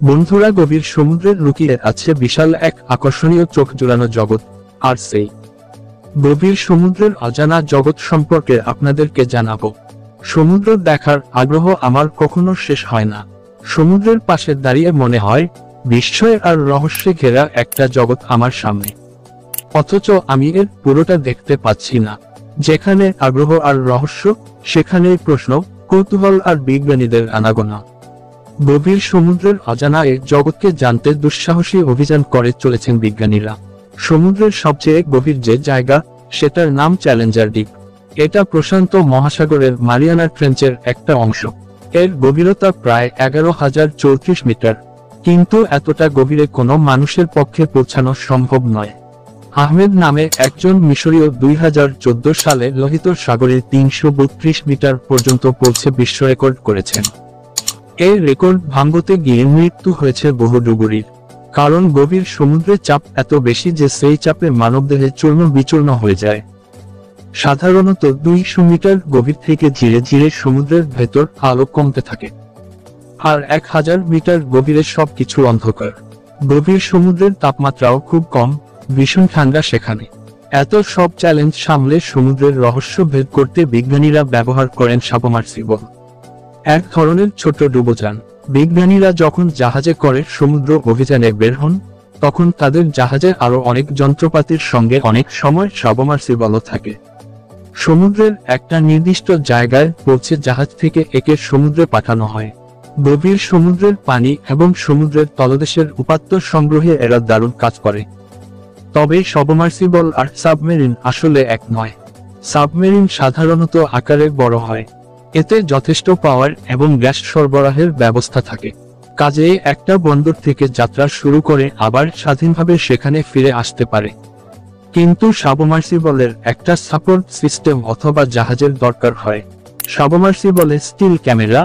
বন্ধুরা, গভীর সমুদ্রের লুকিয়ে আছে বিশাল এক আকর্ষণীয় চোখ জোড়ানো জগৎ। আর সেই গভীর সমুদ্রের অজানা জগৎ সম্পর্কে আপনাদেরকে জানাবো। সমুদ্র দেখার আগ্রহ আমার কখনো শেষ হয় না। সমুদ্রের পাশে দাঁড়িয়ে মনে হয় বিস্ময় আর রহস্যে ঘেরা একটা জগৎ আমার সামনে, অথচ আমি এর পুরোটা দেখতে পাচ্ছি না। যেখানে আগ্রহ আর রহস্য, সেখানেই প্রশ্ন, কৌতূহল আর বিজ্ঞানীদের আনাগোনা। গভীর সমুদ্রের অজানা এক জগৎকে জানতে দুঃসাহসী অভিযান করে চলেছেন বিজ্ঞানীরা। সমুদ্রের সবচেয়ে গভীর যে জায়গা, সেটার নাম চ্যালেঞ্জার ডিপ। এটা প্রশান্ত মহাসাগরের মারিয়ানা ট্রেঞ্চের একটা অংশ। এর গভীরতা প্রায় 11,034 মিটার, কিন্তু এতটা গভীরে কোনো মানুষের পক্ষে পৌঁছানো সম্ভব নয়। আহমেদ নামে একজন মিশরীয় 2014 সালে লোহিত সাগরে 332 মিটার পর্যন্ত পৌঁছে বিশ্ব রেকর্ড করেছেন। এই রেকর্ড ভাঙতে গিয়ে মৃত্যু হয়েছে বহু ডুবুরির। কারণ গভীর সমুদ্রের চাপ এত বেশি যে সেই চাপে মানবদেহে চূর্ণ বিচূর্ণ হয়ে যায়। সাধারণত 200 মিটার গভীর থেকে ধীরে ধীরে সমুদ্রের ভেতর আলো কমতে থাকে, আর 1000 মিটার গভীরে সবকিছু অন্ধকার। গভীর সমুদ্রের তাপমাত্রাও খুব কম, ভীষণ ঠান্ডা সেখানে। এত সব চ্যালেঞ্জ সামলে সমুদ্রের রহস্য ভেদ করতে বিজ্ঞানীরা ব্যবহার করেন সাবমার্সিবল, এক ধরনের ছোট ডুবোযান। বিজ্ঞানীরা যখন জাহাজে করে সমুদ্র অভিযানে বের হন, তখন তাদের জাহাজে আরো অনেক যন্ত্রপাতির সঙ্গে অনেক সময় সাবমার্সিবলও থাকে। সমুদ্রের একটা নির্দিষ্ট জায়গায় পৌঁছে জাহাজ থেকে একে সমুদ্রে পাঠানো হয়। গভীর সমুদ্রের পানি এবং সমুদ্রের তলদেশের উপাত্ত সংগ্রহে এরা দারুণ কাজ করে। তবে সাবমার্সিবল আর সাবমেরিন আসলে এক নয়। সাবমেরিন সাধারণত আকারে বড় হয়, এতে যথেষ্ট পাওয়ার এবং গ্যাস সরবরাহের ব্যবস্থা থাকে। কাজেই একটা বন্দর থেকে যাত্রা শুরু করে আবার স্বাধীনভাবে সেখানে ফিরে আসতে পারে। কিন্তু সাবমার্সিবলের একটা সাপোর্ট সিস্টেম অথবা জাহাজের দরকার হয়। সাবমার্সিবলে still camera,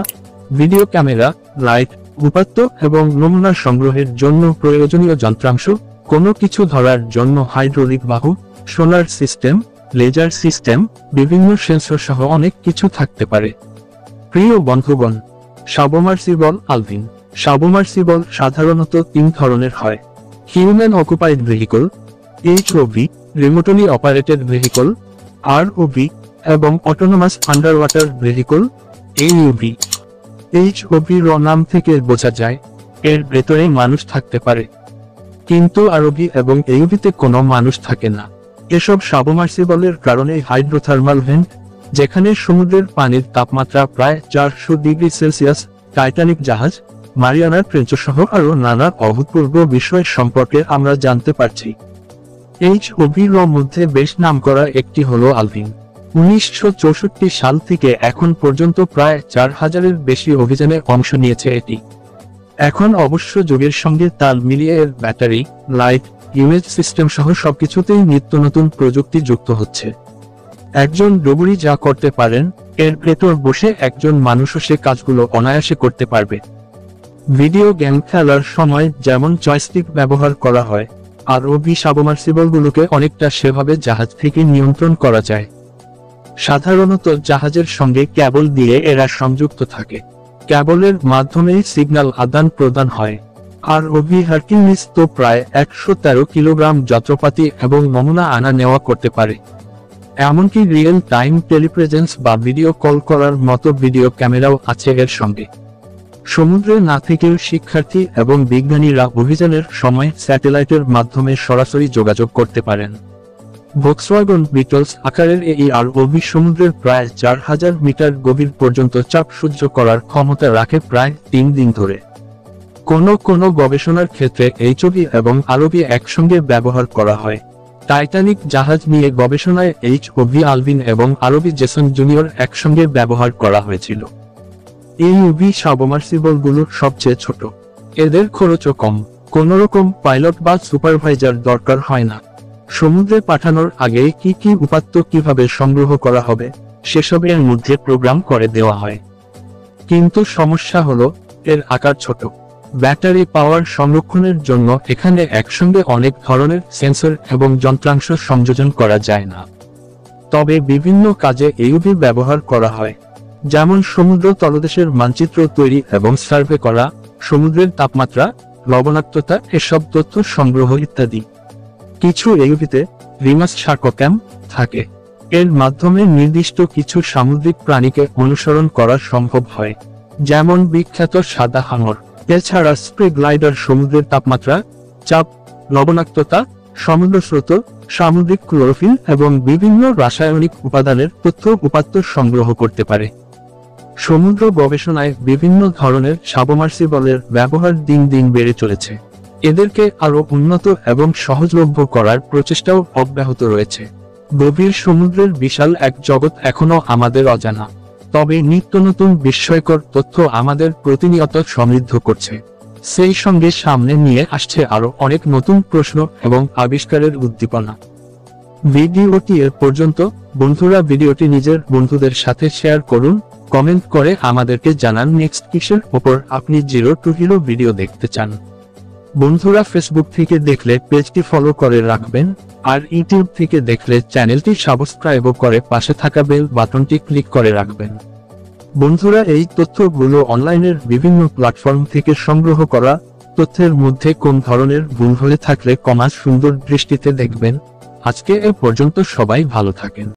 video camera, light, উপাত্ত এবং নমুনা সংগ্রহের জন্য প্রয়োজনীয় যন্ত্রাংশ, কোনো কিছু ধরার জন্য হাইড্রোলিক বাহু, সোলার সিস্টেম, লেজার সিস্টেম, বিভিন্ন সেন্সর সহ অনেক কিছু থাকতে পারে। প্রিয় বন্ধুগণ, সাবমার্সিবল আলভিন। সাবমার্সিবল সাধারণত 3 ধরনের হয়: human occupied vehicle, HOV, remotely operated vehicle, ROV, এবং autonomous underwater vehicle, AUV। HOV র নাম থেকে বোঝা যায় এর ভেতরে মানুষ থাকতে পারে, কিন্তু ROV এবং AUV-তে কোনো মানুষ থাকে না। এসব সাবমার্সিবলের কারণে হাইড্রোথার্মাল ভেন্ট, যেখানে সমুদ্রের পানির তাপমাত্রা প্রায় 400 ডিগ্রি সেলসিয়াস, টাইটানিক জাহাজ, মারিয়ানা ট্রেঞ্চ সহ আরো নানা অভূতপূর্ব বিষয় সম্পর্কে আমরা জানতে পারছি। HOV র মধ্যে বেশ নামকরা একটি হলো আলভিন। 1964 সাল থেকে এখন পর্যন্ত প্রায় 4000-এর বেশি অভিযানে অংশ নিয়েছে এটি। এখন অবশ্য যুগের সঙ্গে তাল মিলিয়ে এর ব্যাটারি, লাইট, ইমেজ সিস্টেম সহ সবকিছুতেই নিত্য নতুন প্রযুক্তি যুক্ত হচ্ছে। একজন ডুবুরি যা করতে পারেন, এর ভেতর বসে একজন মানুষও সে কাজগুলো অনায়াসে করতে পারবে। ভিডিও গেম খেলার সময় যেমন জয়স্টিক ব্যবহার করা হয়, ROV সাবমার্সিবলগুলোকে অনেকটা সেভাবে জাহাজ থেকে নিয়ন্ত্রণ করা যায়। সাধারণত জাহাজের সঙ্গে ক্যাবল দিয়ে এরা সংযুক্ত থাকে। ক্যাবলের মাধ্যমে সিগন্যাল আদান প্রদান হয়। ROV হারকিউলিস তো প্রায় 113 কিলোগ্রাম যন্ত্রপাতি এবং নমুনা আনা নেওয়া করতে পারে। এমনকি রিয়েল টাইম টেলিপ্রেজেন্স বা ভিডিও কল করার মতো ভিডিও ক্যামেরাও আছে এর সঙ্গে। সমুদ্রে না থেকেও শিক্ষার্থী এবং বিজ্ঞানীরা অভিযানের সময় স্যাটেলাইটের মাধ্যমে সরাসরি যোগাযোগ করতে পারেন। ভক্সওয়াগন বিটলস আকারের এই ROV সমুদ্রের প্রায় 4000 মিটার গভীর পর্যন্ত চাপ সহ্য করার ক্ষমতা রাখে প্রায় 3 দিন ধরে। কোনো গবেষণার ক্ষেত্রে HOV এবং ROV একসঙ্গে ব্যবহার করা হয়। টাইটানিক জাহাজ নিয়ে গবেষণায় HOV আলভিন এবং ROV জেসন জুনিয়র একসঙ্গে ব্যবহার করা হয়েছিল। AUV সাবমার্সিবলগুলো সবচেয়ে ছোট, এদের খরচও কম, কোনোরকম পাইলট বা সুপারভাইজার দরকার হয় না। সমুদ্রে পাঠানোর আগে কি কি উপাত্ত কিভাবে সংগ্রহ করা হবে সেসবের মধ্যে প্রোগ্রাম করে দেওয়া হয়। কিন্তু সমস্যা হলো এর আকার ছোট। ব্যাটারি পাওয়ার সংরক্ষণের জন্য এখানে একসঙ্গে অনেক ধরনের সেন্সর এবং যন্ত্রাংশ সংযোজন করা যায় না। তবে বিভিন্ন কাজে AUV ব্যবহার করা হয়, যেমন সমুদ্র তলদেশের মানচিত্র তৈরি এবং সার্ভে করা, সমুদ্রের তাপমাত্রা, লবণাক্ততা এসব তথ্য সংগ্রহ ইত্যাদি। কিছু এগুলিতে রিমাস শার্ক ক্যাম্প থাকে। এর মাধ্যমে নির্দিষ্ট কিছু সামুদ্রিক প্রাণীকে অনুসরণ করা সম্ভব হয়, যেমন বিখ্যাত সাদা হাঙর। এছাড়া স্প্রে গ্লাইডার সমুদ্রের তাপমাত্রা, চাপ, লবণাক্ততা, সমুদ্র স্রোত, সামুদ্রিক ক্লোরোফিল এবং বিভিন্ন রাসায়নিক উপাদানের তথ্য উপাত্ত সংগ্রহ করতে পারে। সমুদ্র গবেষণায় বিভিন্ন ধরনের সাবমার্সিবলের ব্যবহার দিন দিন বেড়ে চলেছে। এদেরকে আরও উন্নত এবং সহজলভ্য করার প্রচেষ্টাও অব্যাহত রয়েছে। গভীর সমুদ্রের বিশাল এক জগৎ এখনো আমাদের অজানা, তবে নিত্য নতুন বিস্ময়কর তথ্য আমাদের প্রতিনিয়ত সমৃদ্ধ করছে। সেই সঙ্গে সামনে নিয়ে আসছে আরো অনেক নতুন প্রশ্ন এবং আবিষ্কারের উদ্দীপনা। ভিডিওটি এর পর্যন্ত। বন্ধুরা, ভিডিওটি নিজের বন্ধুদের সাথে শেয়ার করুন, কমেন্ট করে আমাদেরকে জানান নেক্সট কিসের ওপর আপনি জিরো টু হিরো ভিডিও দেখতে চান। বন্ধুরা, ফেসবুক থেকে দেখলে পেজটি ফলো করে রাখবেন, আর ইউটিউব থেকে দেখলে চ্যানেলটি সাবস্ক্রাইব করে পাশে থাকা বেল বাটনটি ক্লিক করে রাখবেন। বন্ধুরা, এই তথ্যগুলো অনলাইনের বিভিন্ন প্ল্যাটফর্ম থেকে সংগ্রহ করা। তথ্যের মধ্যে কোন ধরনের ভুল হয়ে থাকলে সুন্দর দৃষ্টিতে দেখবেন। আজকে এ পর্যন্ত, সবাই ভালো থাকেন।